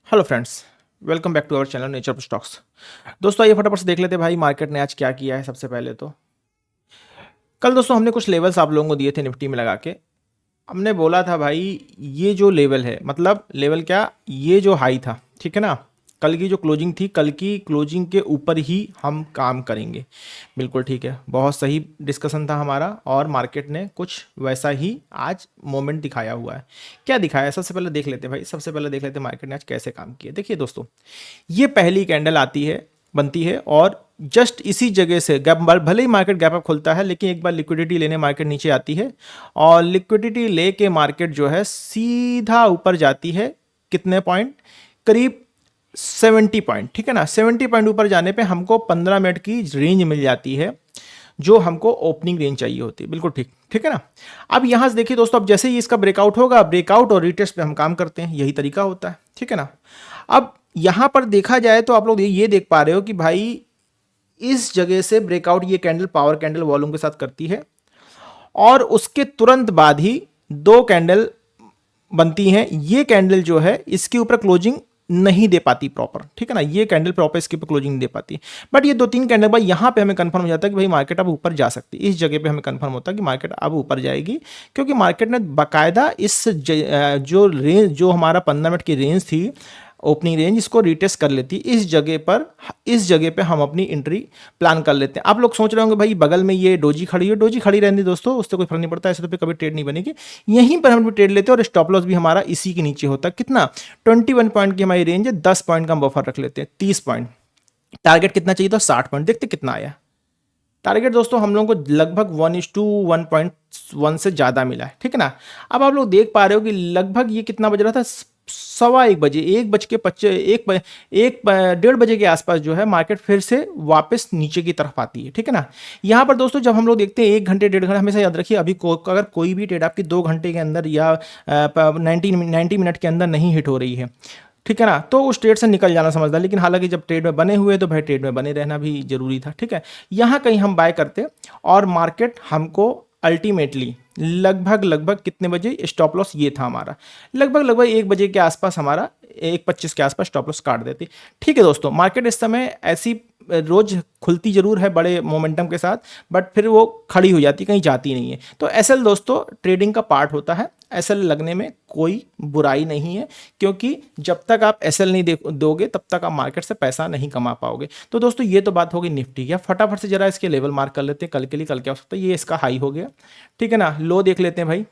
Hello friends, welcome back to our channel nature stocks. दोस्तों आइए फटाफट से देख लेते हैं भाई मार्केट ने आज क्या किया है। सबसे पहले तो कल दोस्तों हमने कुछ लेवल्स आप लोगों को दिए थे निफ्टी में लगा के। हमने बोला था भाई ये जो लेवल है, मतलब लेवल क्या, ये जो हाई था, ठीक है ना, कल की जो क्लोजिंग थी, कल की क्लोजिंग के ऊपर ही हम काम करेंगे। बिल्कुल ठीक है, बहुत सही डिस्कशन था हमारा और मार्केट ने कुछ वैसा ही आज मोमेंट दिखाया हुआ है। क्या दिखाया है सबसे पहले देख लेते हैं भाई। सबसे पहले देख लेते हैं मार्केट ने आज कैसे काम किया। देखिए दोस्तों, ये पहली कैंडल आती है, बनती है और जस्ट इसी जगह से गैप, भले ही मार्केट गैप अप खुलता है लेकिन एक बार लिक्विडिटी लेने मार्केट नीचे आती है और लिक्विडिटी लेके मार्केट जो है सीधा ऊपर जाती है। कितने पॉइंट? करीब 70 पॉइंट, ठीक है ना। 70 पॉइंट ऊपर जाने पे हमको 15 मिनट की रेंज मिल जाती है जो हमको ओपनिंग रेंज चाहिए होती है। बिल्कुल ठीक, ठीक है ना। अब यहां से देखिए दोस्तों, अब जैसे ही इसका ब्रेकआउट होगा, ब्रेकआउट और रिटेस्ट पे हम काम करते हैं, यही तरीका होता है, ठीक है ना। अब यहां पर देखा जाए तो आप लोग ये देख पा रहे हो कि भाई इस जगह से ब्रेकआउट ये कैंडल पावर कैंडल वॉल्यूम के साथ करती है और उसके तुरंत बाद ही दो कैंडल बनती हैं। ये कैंडल जो है इसके ऊपर क्लोजिंग नहीं दे पाती प्रॉपर, ठीक है ना। ये कैंडल प्रॉपर इसके ऊपर क्लोजिंग नहीं दे पाती, बट ये दो तीन कैंडल बाद यहां पे हमें कंफर्म हो जाता है कि भाई मार्केट अब ऊपर जा सकती है। इस जगह पे हमें कंफर्म होता है कि मार्केट अब ऊपर जाएगी, क्योंकि मार्केट ने बाकायदा इस जो रेंज, जो हमारा 15 मिनट की रेंज थी ओपनिंग रेंज, इसको रिटेस्ट कर लेती। इस जगह पर, इस जगह पे हम अपनी एंट्री प्लान कर लेते हैं। आप लोग सोच रहे होंगे भाई बगल में ये डोजी खड़ी है, डोजी खड़ी रहने दोस्तों, उससे कोई फर्क नहीं पड़ता, ऐसे तो कभी ट्रेड नहीं बनेगी। यहीं पर हम ट्रेड लेते हैं और स्टॉप लॉस भी हमारा इसी के नीचे होता है। कितना? 21 पॉइंट की हमारी रेंज है, 10 पॉइंट का हम बफर रख लेते हैं, 30 पॉइंट। टारगेट कितना चाहिए था? 60 पॉइंट। देखते कितना आया टारगेट दोस्तों। हम लोगों को लगभग 1:1.1 से ज़्यादा मिला है, ठीक है ना। अब आप लोग देख पा रहे हो कि लगभग ये कितना बज रहा था, 1:15, 1:01, 1:30 के आसपास जो है मार्केट फिर से वापस नीचे की तरफ आती है, ठीक है ना। यहाँ पर दोस्तों जब हम लोग देखते हैं 1 घंटे 1.5 घंटे, हमेशा याद रखिए अभी अगर कोई भी ट्रेड आपकी 2 घंटे के अंदर या 90 मिनट के अंदर नहीं हिट हो रही है, ठीक है ना, तो उस ट्रेड से निकल जाना समझदार। लेकिन हालांकि जब ट्रेड में बने हुए तो भाई ट्रेड में बने रहना भी जरूरी था, ठीक है। यहाँ कहीं हम बाय करते और मार्केट हमको अल्टीमेटली लगभग कितने बजे स्टॉप लॉस ये था हमारा, लगभग 1 बजे के आसपास, हमारा 1:25 के आसपास स्टॉप लॉस काट देती। ठीक है दोस्तों, मार्केट इस समय ऐसी रोज खुलती जरूर है बड़े मोमेंटम के साथ, बट फिर वो खड़ी हो जाती, कहीं जाती नहीं है। तो एसएल दोस्तों ट्रेडिंग का पार्ट होता है, एसएल लगने में कोई बुराई नहीं है, क्योंकि जब तक आप एसएल नहीं दोगे तब तक आप मार्केट से पैसा नहीं कमा पाओगे। तो दोस्तों ये तो बात होगी निफ्टी। या फटाफट से जरा इसके लेवल मार्क कर लेते हैं कल के लिए। कल क्या हो सकता है, ये इसका हाई हो गया, ठीक है ना। लो देख लेते हैं भाई,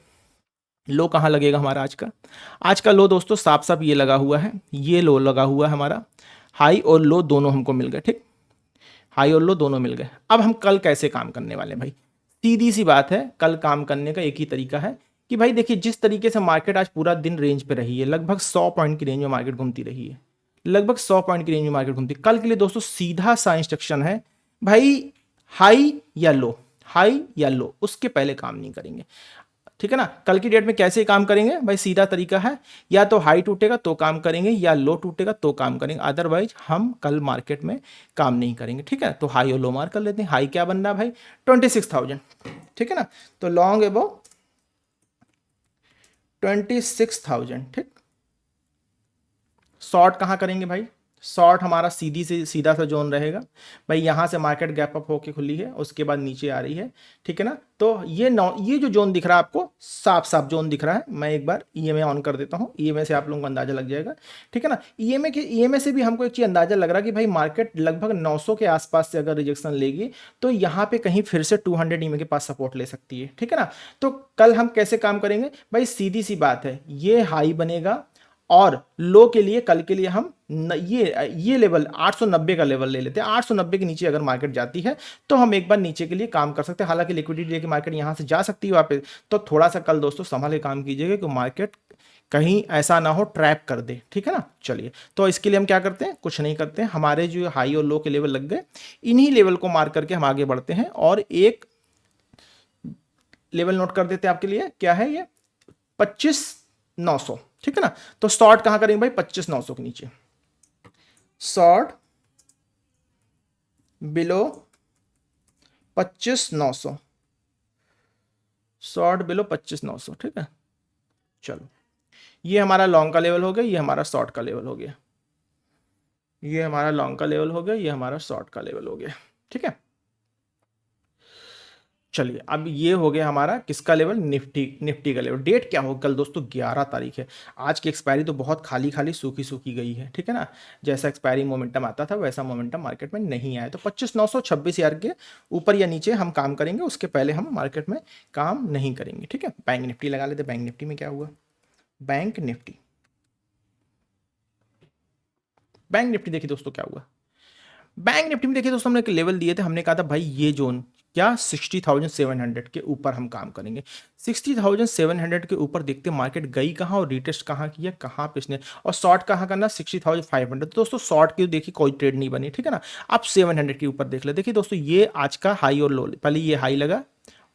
लो कहाँ लगेगा हमारा आज का। आज का लो दोस्तों साफ साफ ये लगा हुआ है, ये लो लगा हुआ है हमारा। हाई और लो दोनों हमको मिल गए, ठीक, हाई और लो दोनों मिल गए। अब हम कल कैसे काम करने वाले हैं भाई? सीधी सी बात है, कल काम करने का एक ही तरीका है कि भाई देखिए, जिस तरीके से मार्केट आज पूरा दिन रेंज पे रही है, लगभग 100 पॉइंट की रेंज में मार्केट घूमती रही है, लगभग 100 पॉइंट की रेंज में मार्केट घूमती। कल के लिए दोस्तों सीधा सा इंस्ट्रक्शन है भाई, हाई या लो, हाई या लो, उसके पहले काम नहीं करेंगे, ठीक है ना। कल की डेट में कैसे काम करेंगे भाई? सीधा तरीका है, या तो हाई टूटेगा तो काम करेंगे या लो टूटेगा तो काम करेंगे, अदरवाइज हम कल मार्केट में काम नहीं करेंगे, ठीक है। तो हाई और लो मार कर लेते हैं। हाई क्या बन रहा है भाई? 26,000, ठीक है ना। तो लॉन्ग एबो 26,000, ठीक। शॉर्ट कहाँ करेंगे भाई? शॉर्ट हमारा सीधी से सीधा सा जोन रहेगा भाई, यहाँ से मार्केट गैप अप होके खुली है, उसके बाद नीचे आ रही है, ठीक है ना। तो ये जो जोन दिख रहा है आपको, साफ साफ जोन दिख रहा है। मैं एक बार ईएमए ऑन कर देता हूँ, ईएमए से आप लोगों को अंदाजा लग जाएगा, ठीक है ना। ईएमए से भी हमको एक चीज़ अंदाजा लग रहा है कि भाई मार्केट लगभग 900 के आसपास से अगर रिजेक्शन लेगी तो यहाँ पे कहीं फिर से 200 ईएमए के पास सपोर्ट ले सकती है, ठीक है ना। तो कल हम कैसे काम करेंगे भाई? सीधी सी बात है, ये हाई बनेगा और लो के लिए कल के लिए हम ये लेवल 890 का लेवल ले लेते हैं। 890 के नीचे अगर मार्केट जाती है तो हम एक बार नीचे के लिए काम कर सकते हैं। हालांकि लिक्विडिटी लेके मार्केट यहां से जा सकती है वापस, तो थोड़ा सा कल दोस्तों संभाल के काम कीजिएगा कि मार्केट कहीं ऐसा ना हो ट्रैप कर दे, ठीक है ना। चलिए, तो इसके लिए हम क्या करते हैं? कुछ नहीं करते हैं, हमारे जो हाई और लो के लेवल लग गए, इन्हीं लेवल को मार्क करके हम आगे बढ़ते हैं। और एक लेवल नोट कर देते हैं आपके लिए, क्या है ये? 25,900, ठीक है ना। तो शॉर्ट कहां करेंगे भाई? 25,900 के नीचे, शॉर्ट बिलो 25,900, शॉर्ट बिलो 25,900, ठीक है। चलो, ये हमारा लॉन्ग का लेवल हो गया, ये हमारा शॉर्ट का लेवल हो गया। ये हमारा लॉन्ग का लेवल हो गया, ये हमारा शॉर्ट का लेवल हो गया। ठीक है, चलिए अब ये हो गया हमारा किसका लेवल, निफ्टी का लेवल। डेट क्या हो कल दोस्तों, 11 तारीख है। आज की एक्सपायरी तो बहुत खाली खाली सूखी सूखी गई है, ठीक है ना। जैसा एक्सपायरी मोमेंटम आता था वैसा मोमेंटम मार्केट में नहीं आया, तो 25,926 के ऊपर या नीचे हम काम करेंगे, उसके पहले हम मार्केट में काम नहीं करेंगे। ठीक है, बैंक निफ्टी लगा लेते। बैंक निफ्टी में क्या हुआ, बैंक निफ्टी देखिए दोस्तों क्या हुआ। बैंक निफ्टी में देखिए दोस्तों, हमने एक लेवल दिए थे, हमने कहा था भाई ये जोन क्या 60,700 के ऊपर हम काम करेंगे। 60,700 के ऊपर देखते मार्केट गई कहाँ और रिटेस्ट कहाँ किया, कहाँ पे इसने, और शॉर्ट कहाँ करना 60,500। तो दोस्तों शॉर्ट की देखिए कोई ट्रेड नहीं बनी, ठीक है ना। अब 700 के ऊपर देख ले, देखिए दोस्तों ये आज का हाई और लो, पहले ये हाई लगा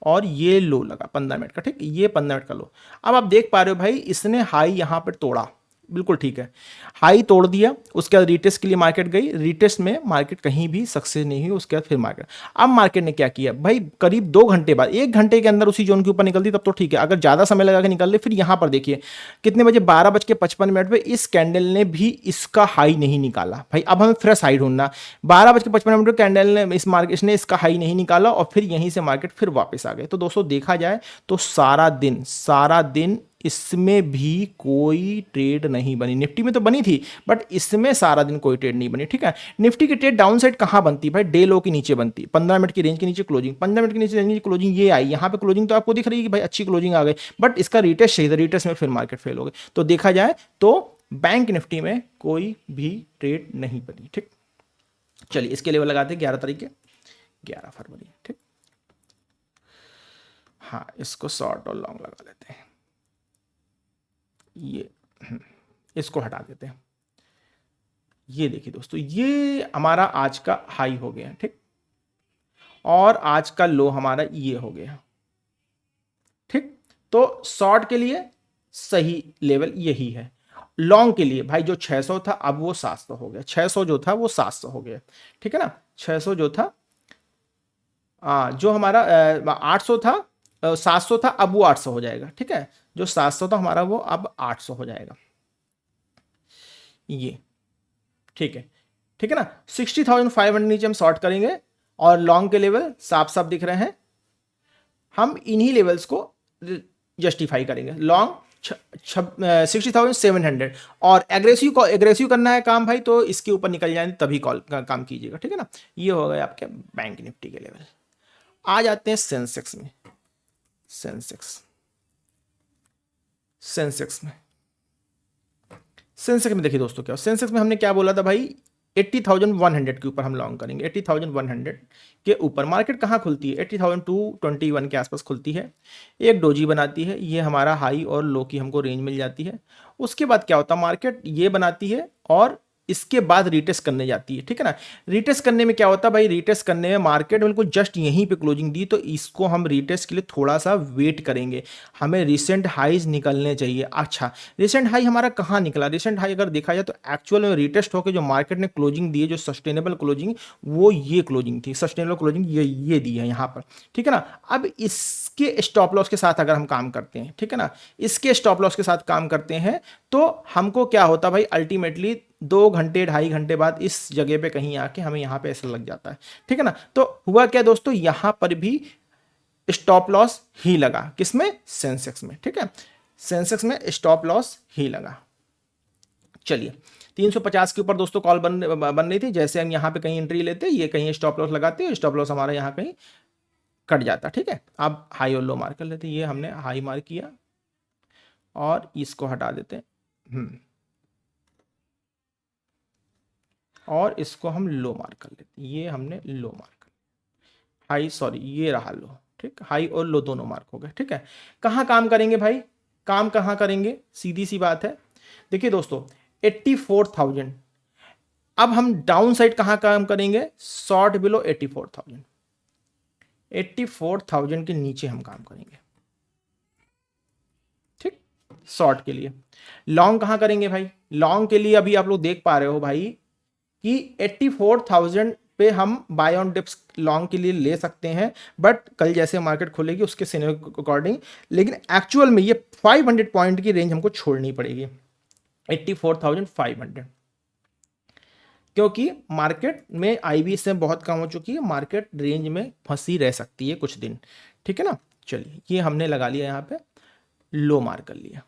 और ये लो लगा 15 मिनट का, ठीक, ये 15 मिनट का लो। अब आप देख पा रहे हो भाई इसने हाई यहाँ पर तोड़ा, बिल्कुल ठीक है, हाई तोड़ दिया, उसके बाद रीटेस्ट के लिए मार्केट गई, रीटेस्ट में मार्केट कहीं भी सक्सेस नहीं हुई, उसके बाद फिर मार्केट, अब मार्केट ने क्या किया भाई, करीब 2 घंटे बाद, 1 घंटे के अंदर उसी जोन के ऊपर निकलती तब तो ठीक है, अगर ज़्यादा समय लगा के निकल ले, फिर यहाँ पर देखिए कितने बजे, 12:55 पे इस कैंडल ने भी इसका हाई नहीं निकाला भाई। अब हमें फ्रेश हाई ढूंढना, 12:55 कैंडल ने इस मार्केट इसने इसका हाई नहीं निकाला और फिर यहीं से मार्केट फिर वापस आ गए। तो दोस्तों देखा जाए तो सारा दिन इसमें भी कोई ट्रेड नहीं बनी। निफ्टी में तो बनी थी बट इसमें सारा दिन कोई ट्रेड नहीं बनी, ठीक है। निफ्टी की ट्रेड डाउन साइड कहां बनती है भाई, डे लो के नीचे बनती है, 15 मिनट की रेंज के नीचे क्लोजिंग, 15 मिनट के नीचे रेंज की क्लोजिंग ये आई, यहां पे क्लोजिंग तो आपको दिख रही है कि भाई अच्छी क्लोजिंग आ गई, बट इसका रिटेस्ट सही था, रिटेस्ट में फिर मार्केट फेल हो गई। तो देखा जाए तो बैंक निफ्टी में कोई भी ट्रेड नहीं बनी, ठीक। चलिए इसके लेवल लगाते हैं 11 तारीख के, 11 फरवरी, ठीक। हाँ इसको शॉर्ट और लॉन्ग लगा लेते हैं, ये इसको हटा देते हैं। ये देखिए दोस्तों ये हमारा आज का हाई हो गया, ठीक, और आज का लो हमारा ये हो गया, ठीक। तो शॉर्ट के लिए सही लेवल यही है, लॉन्ग के लिए भाई जो 600 था अब वो 700 हो गया, 600 जो था वो 700 हो गया, ठीक है ना। 600 जो था जो हमारा 800 था, 700 था, अब वो 800 हो जाएगा, ठीक है। जो 700 था हमारा वो अब 800 हो जाएगा, ये ठीक है, ठीक है ना। 60,500 नीचे हम शॉर्ट करेंगे और लॉन्ग के लेवल साफ साफ दिख रहे हैं, हम इन्हीं लेवल्स को जस्टिफाई करेंगे। लॉन्ग 60,700 और एग्रेसिव करना है काम भाई, तो इसके ऊपर निकल जाए तभी कॉल काम कीजिएगा, ठीक है ना। ये हो गए आपके बैंक निफ्टी के लेवल। आ जाते हैं सेंसेक्स में, सेंसेक्स में देखिए दोस्तों क्या, सेंसेक्स में हमने क्या बोला था भाई, 80,100 के ऊपर हम लॉन्ग करेंगे, 80,100 के ऊपर मार्केट कहाँ खुलती है, 80,221 के आसपास खुलती है, एक डोजी बनाती है, ये हमारा हाई और लो की हमको रेंज मिल जाती है। उसके बाद क्या होता है, मार्केट ये बनाती है और इसके बाद रिटेस्ट करने जाती है, ठीक है ना। रिटेस्ट करने में क्या होता है भाई, रिटेस्ट करने में मार्केट बिल्कुल जस्ट यहीं पे क्लोजिंग दी, तो इसको हम रिटेस्ट के लिए थोड़ा सा वेट करेंगे, हमें रिसेंट हाईज निकलने चाहिए। अच्छा रिसेंट हाई हमारा कहाँ निकला, रिसेंट हाई अगर देखा जाए तो एक्चुअल में रिटेस्ट होकर जो मार्केट ने क्लोजिंग दी है, जो सस्टेनेबल क्लोजिंग, वो ये क्लोजिंग थी, सस्टेनेबल क्लोजिंग ये दी है यहाँ पर, ठीक है ना। अब इसके स्टॉप लॉस के साथ अगर हम काम करते हैं, ठीक है ना, इसके स्टॉप लॉस के साथ काम करते हैं तो हमको क्या होता भाई, अल्टीमेटली 2 घंटे 2.5 घंटे बाद इस जगह पे कहीं आके हमें यहाँ पे ऐसा लग जाता है, ठीक है ना। तो हुआ क्या दोस्तों, यहां पर भी स्टॉप लॉस ही लगा, किसमें, सेंसेक्स में, ठीक है, सेंसेक्स में स्टॉप लॉस ही लगा। चलिए 350 के ऊपर दोस्तों कॉल बन रही थी, जैसे हम यहाँ पे कहीं एंट्री लेते, ये कहीं स्टॉप लॉस लगाते, स्टॉप लॉस हमारा यहाँ कहीं कट जाता, ठीक है। अब हाई और लो मार्क कर लेते, ये हमने हाई मार्क किया और इसको हटा देते, और इसको हम लो मार्क कर लेते, ये हमने लो मार्क कर, हाई सॉरी ये रहा लो, ठीक, हाई और लो दोनों मार्क हो गए, ठीक है। कहाँ काम करेंगे भाई, काम कहाँ करेंगे, सीधी सी बात है, देखिए दोस्तों 84,000, अब हम डाउन साइड कहाँ काम करेंगे, शॉर्ट बिलो 84,000, 84,000 के नीचे हम काम करेंगे, ठीक, शॉर्ट के लिए। लॉन्ग कहाँ करेंगे भाई, लॉन्ग के लिए अभी आप लोग देख पा रहे हो भाई कि 84,000 पे हम बाय ऑन डिप्स लॉन्ग के लिए ले सकते हैं, बट कल जैसे मार्केट खुलेगी उसके सिनेरियो के अकॉर्डिंग, लेकिन एक्चुअल में ये 500 पॉइंट की रेंज हमको छोड़नी पड़ेगी, 84,500, क्योंकि मार्केट में IBSM बहुत कम हो चुकी है, मार्केट रेंज में फंसी रह सकती है कुछ दिन, ठीक है ना। चलिए ये हमने लगा लिया यहाँ पे, लो मार कर लिया,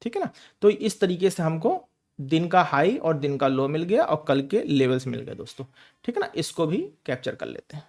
ठीक है ना। तो इस तरीके से हमको दिन का हाई और दिन का लो मिल गया और कल के लेवल्स मिल गए दोस्तों, ठीक है ना। इसको भी कैप्चर कर लेते हैं।